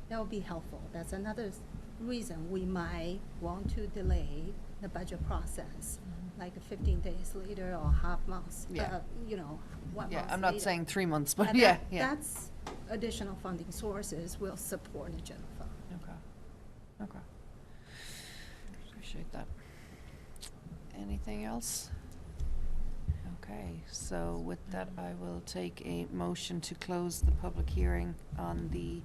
That would be helpful. That's another reason we might want to delay the budget process, like 15 days later or half months. Yeah. 1 Yeah, month I'm not later. saying 3 months, but And yeah. That's additional funding sources will support the general fund. Okay. Appreciate that. Anything else? Okay, so with that, I will take a motion to close the public hearing on the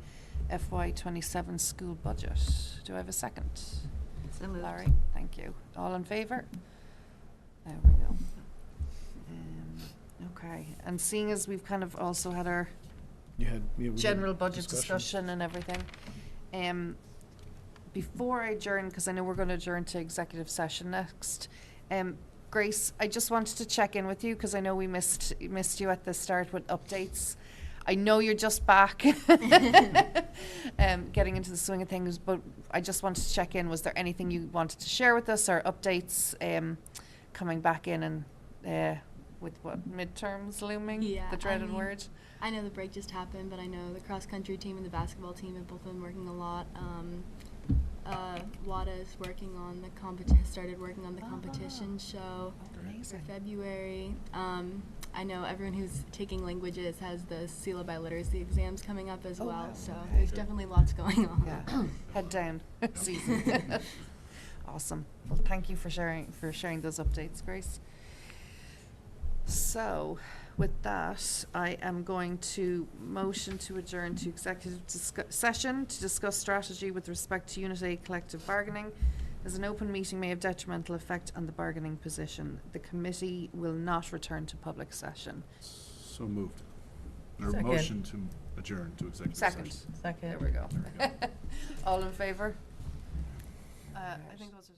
FY '27 school budget. Do I have a second? So moved. Larry, thank you. All in favor? There we go. Okay, and seeing as we've kind of also had our We had general budget discussion and everything, before I adjourn, because I know we're going to adjourn to executive session next, Grace, I just wanted to check in with you, because I know we missed you at the start with updates. I know you're just back, getting into the swing of things, but I just wanted to check in. Was there anything you wanted to share with us, or updates coming back in, and with what, midterms looming? Yeah, the dreaded I mean, word? I know the break just happened, but I know the cross-country team and the basketball team have both been working a lot. WADA is working on the started working on the competition show for February. I know everyone who's taking languages has the CELA biliteracy exams coming up as well, wow, so okay. there's definitely lots going on. Yeah, head down season. Awesome. Well, thank you for sharing those updates, Grace. So, with that, I am going to motion to adjourn to executive session to discuss strategy with respect to Unit A collective bargaining. As an open meeting may have detrimental effect on the bargaining position, the committee will not return to public session. So moved. Or Second. motion to adjourn to executive session. There Second. we go. All in favor? I think those are.